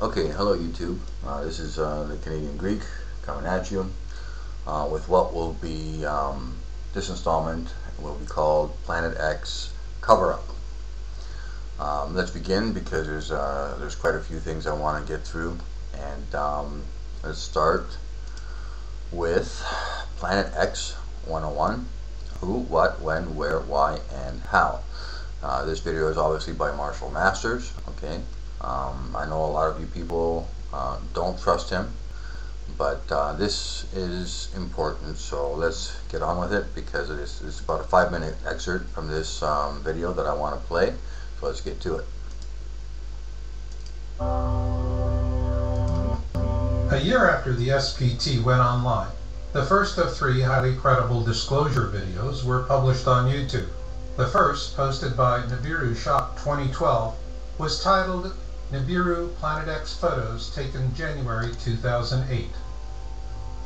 Okay, hello YouTube. This is the Canadian Greek coming at you with what will be this installment will be called Planet X Cover-Up. Let's begin because there's quite a few things I want to get through, and let's start with Planet X 101: Who, What, When, Where, Why, and How. This video is obviously by Marshall Masters. Okay. I know a lot of you people don't trust him, but this is important, so let's get on with it because it's about a 5-minute excerpt from this video that I want to play, so let's get to it. A year after the SPT went online, the first of 3 highly credible disclosure videos were published on YouTube. The first, posted by Nibiru Shock 2012, was titled Nibiru Planet X Photos Taken January 2008.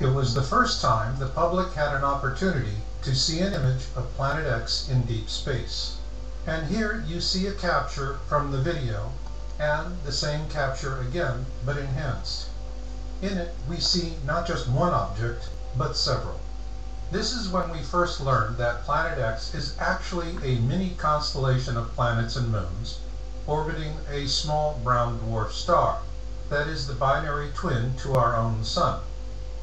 It was the first time the public had an opportunity to see an image of Planet X in deep space. And here you see a capture from the video, and the same capture again, but enhanced. In it, we see not just one object, but several. This is when we first learned that Planet X is actually a mini constellation of planets and moons, orbiting a small brown dwarf star that is the binary twin to our own sun.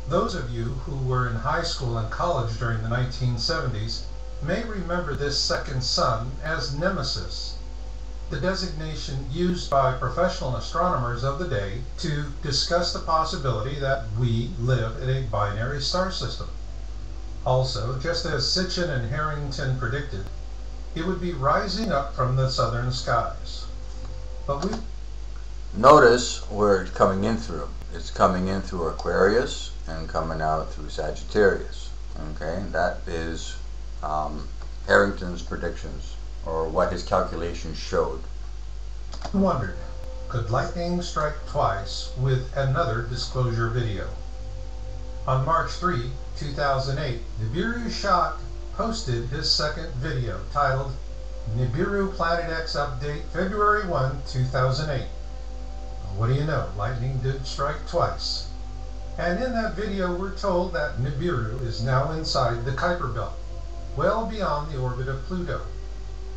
Those of you who were in high school and college during the 1970s may remember this second sun as Nemesis, the designation used by professional astronomers of the day to discuss the possibility that we live in a binary star system. Also, just as Sitchin and Harrington predicted, it would be rising up from the southern skies. But we notice where it's coming in through. It's coming in through Aquarius and coming out through Sagittarius. Okay, that is Harrington's predictions, or what his calculations showed. Wondered, could lightning strike twice with another disclosure video? On March 3, 2008, Nibiru Shock posted his second video titled Nibiru Planet X Update February 1, 2008. What do you know, lightning did strike twice. And in that video we're told that Nibiru is now inside the Kuiper Belt, well beyond the orbit of Pluto.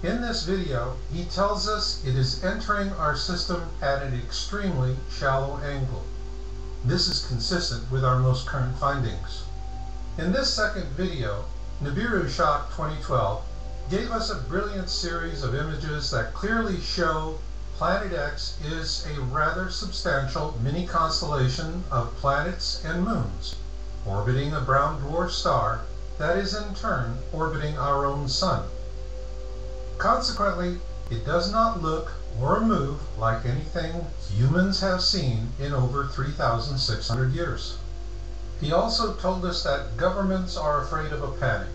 In this video, he tells us it is entering our system at an extremely shallow angle. This is consistent with our most current findings. In this second video, Nibiru Shock 2012 gave us a brilliant series of images that clearly show Planet X is a rather substantial mini constellation of planets and moons, orbiting a brown dwarf star that is in turn orbiting our own sun. Consequently, it does not look or move like anything humans have seen in over 3,600 years. He also told us that governments are afraid of a panic.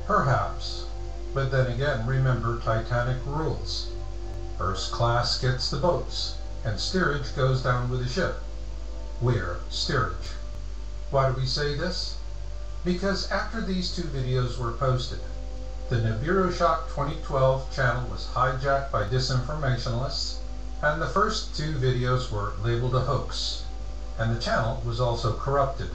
Perhaps. But then again, remember Titanic rules. First class gets the boats, and steerage goes down with the ship. We're steerage. Why do we say this? Because after these 2 videos were posted, the Nibiru Shock 2012 channel was hijacked by disinformationalists, and the first 2 videos were labeled a hoax, and the channel was also corrupted.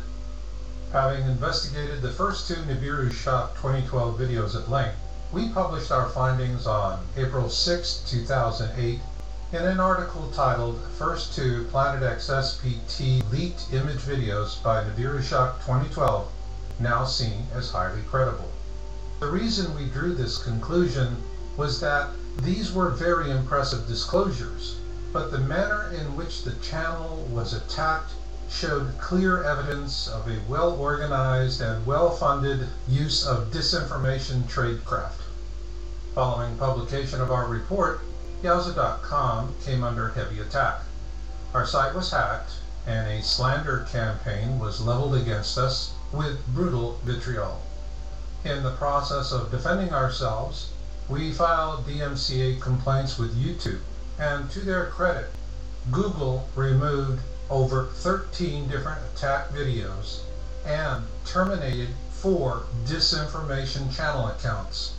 Having investigated the first 2 Nibiru Shock 2012 videos at length, we published our findings on April 6, 2008 in an article titled First 2 Planet X SPT Leaked Image Videos by Nibiru Shock 2012, now seen as highly credible. The reason we drew this conclusion was that these were very impressive disclosures, but the manner in which the channel was attacked showed clear evidence of a well-organized and well-funded use of disinformation tradecraft. Following publication of our report, Yowza.com came under heavy attack. Our site was hacked, and a slander campaign was leveled against us with brutal vitriol. In the process of defending ourselves, we filed DMCA complaints with YouTube, and to their credit, Google removed over 13 different attack videos and terminated 4 disinformation channel accounts.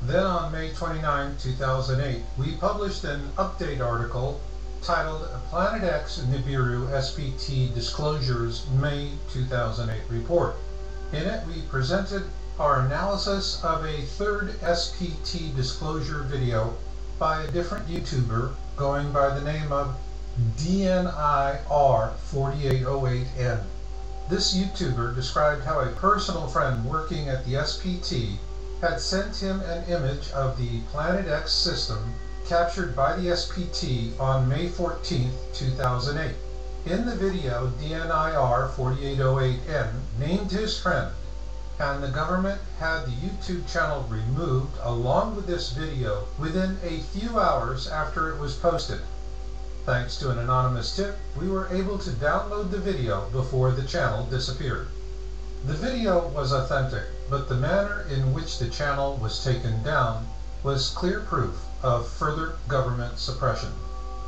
Then on May 29, 2008, we published an update article titled Planet X Nibiru SPT Disclosures May 2008 Report. In it, we presented our analysis of a third SPT disclosure video by a different YouTuber going by the name of DNIR4808N. This YouTuber described how a personal friend working at the SPT had sent him an image of the Planet X system captured by the SPT on May 14, 2008. In the video, DNIR4808N named his friend, and the government had the YouTube channel removed along with this video within a few hours after it was posted. Thanks to an anonymous tip, we were able to download the video before the channel disappeared. The video was authentic, but the manner in which the channel was taken down was clear proof of further government suppression.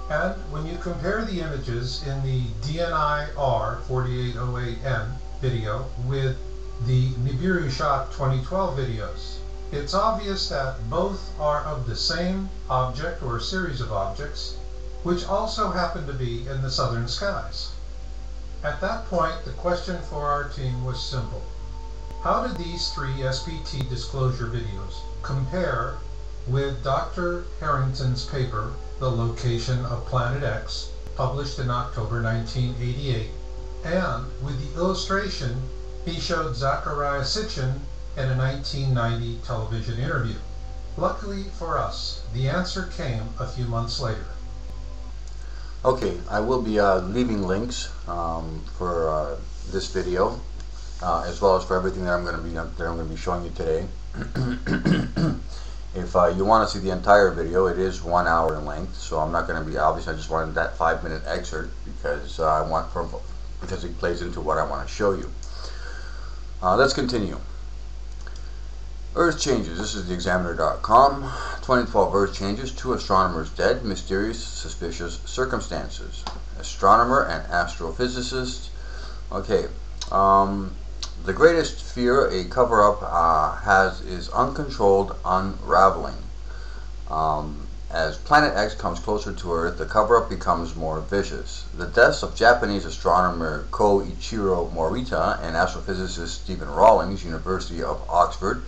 And when you compare the images in the DNIR4808N video with the Nibiru Shock 2012 videos, it's obvious that both are of the same object or series of objects, which also happen to be in the southern skies. At that point, the question for our team was simple. How did these three SPT disclosure videos compare with Dr. Harrington's paper, The Location of Planet X, published in October 1988, and with the illustration he showed Zecharia Sitchin in a 1990 television interview? Luckily for us, the answer came a few months later. Okay, I will be leaving links for this video, as well as for everything that I'm going to be showing you today. If you want to see the entire video, it is 1 hour in length, so I'm not going to be, obviously I just wanted that 5-minute excerpt because because it plays into what I want to show you. Let's continue. Earth changes. This is the Examiner.com. 2012 Earth changes. 2 astronomers dead. Mysterious, suspicious circumstances. Astronomer and astrophysicist. Okay. The greatest fear a cover-up has is uncontrolled unraveling. As Planet X comes closer to Earth, the cover-up becomes more vicious. The deaths of Japanese astronomer Koichiro Morita and astrophysicist Stephen Rawlings, University of Oxford,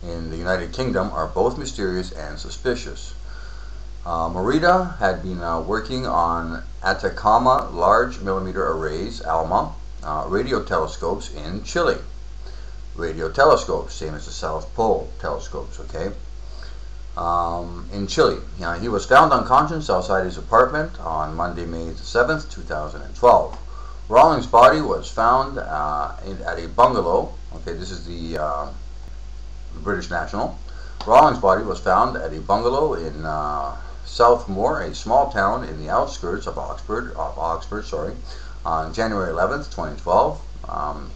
in the United Kingdom, are both mysterious and suspicious. Morita had been working on Atacama Large Millimeter Arrays, ALMA, radio telescopes in Chile. Radio telescopes, same as the South Pole telescopes, okay? In Chile. He was found unconscious outside his apartment on Monday, May 7th, 2012. Rawlings' body was found at a bungalow. Okay, this is the British national. Rawlings' body was found at a bungalow in Southmore, a small town in the outskirts of Oxford, on January 11th, 2012.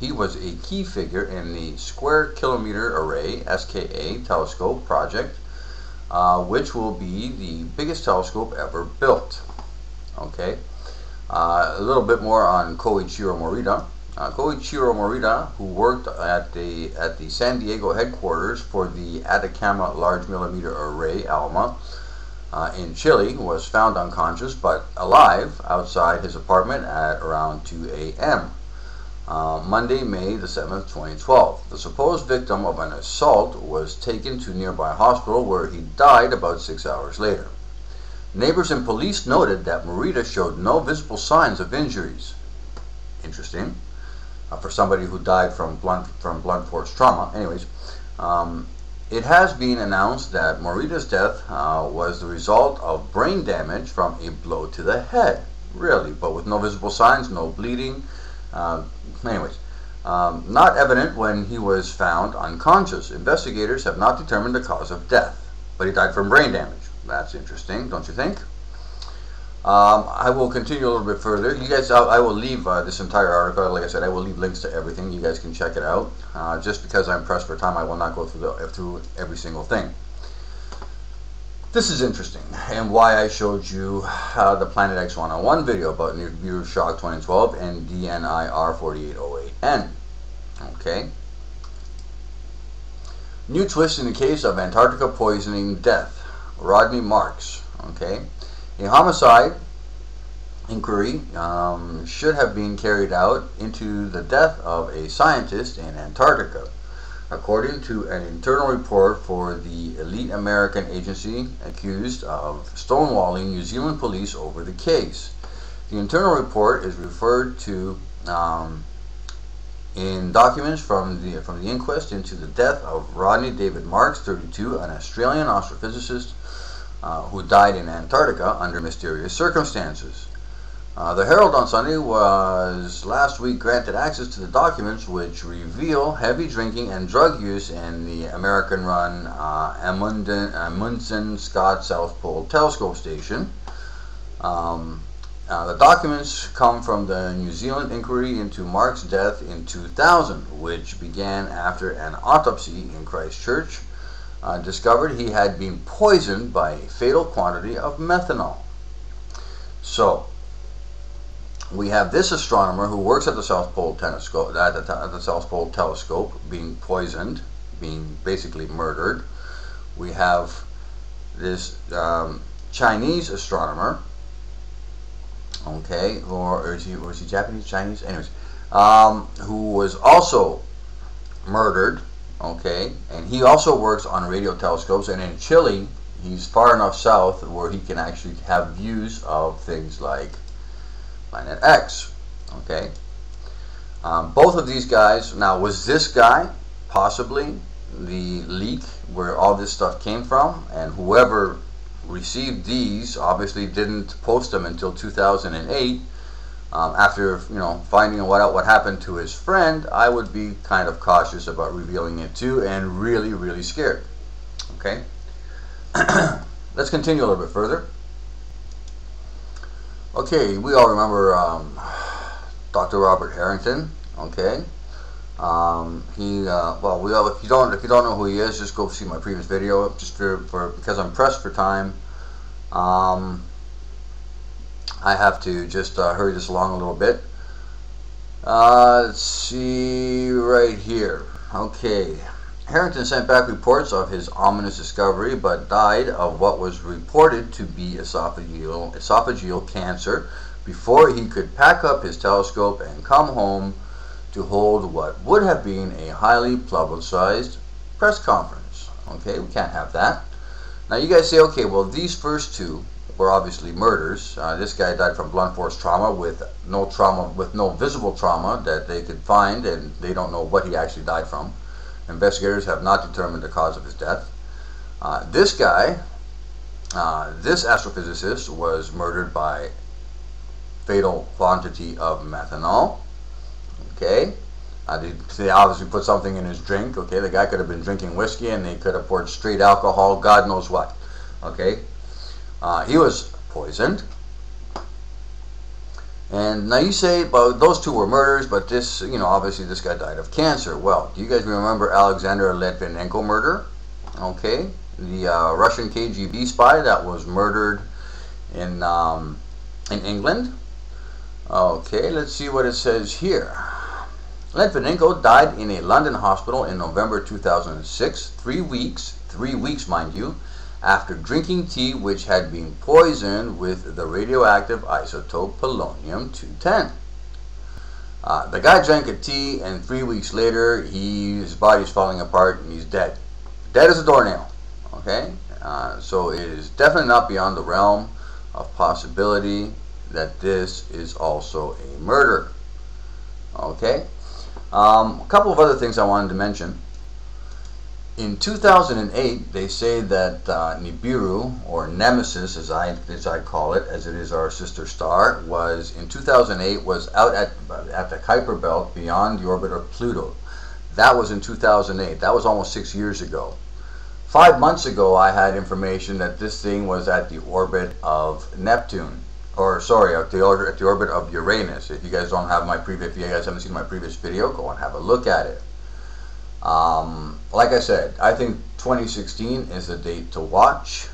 He was a key figure in the Square Kilometer Array (SKA) telescope project, which will be the biggest telescope ever built. Okay, a little bit more on Koichiro Morita. Koichiro Morita, who worked at the San Diego headquarters for the Atacama Large Millimeter Array ALMA in Chile, was found unconscious but alive outside his apartment at around 2 a.m. Monday, May the 7th, 2012. The supposed victim of an assault was taken to nearby hospital where he died about 6 hours later. Neighbors and police noted that Morita showed no visible signs of injuries. Interesting. For somebody who died from blunt force trauma. Anyways, it has been announced that Morita's death was the result of brain damage from a blow to the head. Really, but with no visible signs, no bleeding. Not evident when he was found unconscious. Investigators have not determined the cause of death, but he died from brain damage. That's interesting, don't you think? I will continue a little bit further. You guys, I will leave this entire article. Like I said, I will leave links to everything. You guys can check it out. Just because I'm pressed for time, I will not go through every single thing. This is interesting, and why I showed you the Planet X 101 video about Nibiru Shock 2012 and DNIR4808N. Okay. New twist in the case of Antarctica poisoning death. Rodney Marks. Okay. A homicide inquiry should have been carried out into the death of a scientist in Antarctica, according to an internal report for the elite American agency accused of stonewalling New Zealand police over the case. The internal report is referred to in documents from the inquest into the death of Rodney David Marks, 32, an Australian astrophysicist who died in Antarctica under mysterious circumstances. The Herald on Sunday was last week granted access to the documents which reveal heavy drinking and drug use in the American-run Amundsen Scott South Pole Telescope Station. The documents come from the New Zealand inquiry into Mark's death in 2000, which began after an autopsy in Christchurch discovered he had been poisoned by a fatal quantity of methanol. So, we have this astronomer who works at the South Pole Telescope, being poisoned, being basically murdered. We have this Chinese astronomer, okay, or is he Japanese, Chinese? Anyways, who was also murdered, okay, and he also works on radio telescopes, and in Chile, he's far enough south where he can actually have views of things like Planet X, okay. Both of these guys, now was this guy possibly the leak where all this stuff came from, and whoever received these obviously didn't post them until 2008 after finding out what happened to his friend. I would be kind of cautious about revealing it too, and really scared. Okay. Let's continue a little bit further. Okay, we all remember Dr. Robert Harrington. Okay, if you don't know who he is, just go see my previous video. Just because I'm pressed for time, I have to just hurry this along a little bit. Let's see right here. Okay, Harrington sent back reports of his ominous discovery, but died of what was reported to be esophageal cancer before he could pack up his telescope and come home to hold what would have been a highly publicized press conference. Okay, we can't have that. Now you guys say, okay, well these first two were obviously murders. This guy died from blunt force trauma with no visible trauma that they could find, and they don't know what he actually died from. Investigators have not determined the cause of his death. This guy, this astrophysicist, was murdered by fatal quantity of methanol. Okay, they obviously put something in his drink. Okay, the guy could have been drinking whiskey, and they could have poured straight alcohol, God knows what. Okay, he was poisoned. And now you say, well, those two were murders, but this, obviously this guy died of cancer. Well, do you guys remember Alexander Litvinenko murder? Okay, the Russian KGB spy that was murdered in England. Okay, let's see what it says here. Litvinenko died in a London hospital in November 2006, 3 weeks, mind you, after drinking tea which had been poisoned with the radioactive isotope polonium-210. The guy drank a tea, and 3 weeks later, his body's falling apart and he's dead. Dead as a doornail. Okay? So it is definitely not beyond the realm of possibility that this is also a murder. Okay? A couple of other things I wanted to mention. In 2008, they say that Nibiru, or Nemesis as I call it, as it is our sister star, was in 2008 was out at the Kuiper Belt beyond the orbit of Pluto. That was in 2008. That was almost 6 years ago. 5 months ago, I had information that this thing was at the orbit of Neptune, or sorry, at the orbit of Uranus. If you guys don't have my previous, if you guys haven't seen my previous video, go and have a look at it. Like I said, I think 2016 is the date to watch.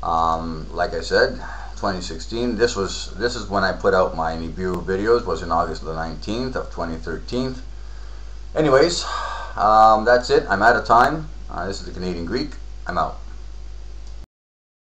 Like I said, 2016. This is when I put out my Nibiru videos. Was in August the 19th of 2013. Anyways, that's it. I'm out of time. This is the Canadian Greek. I'm out.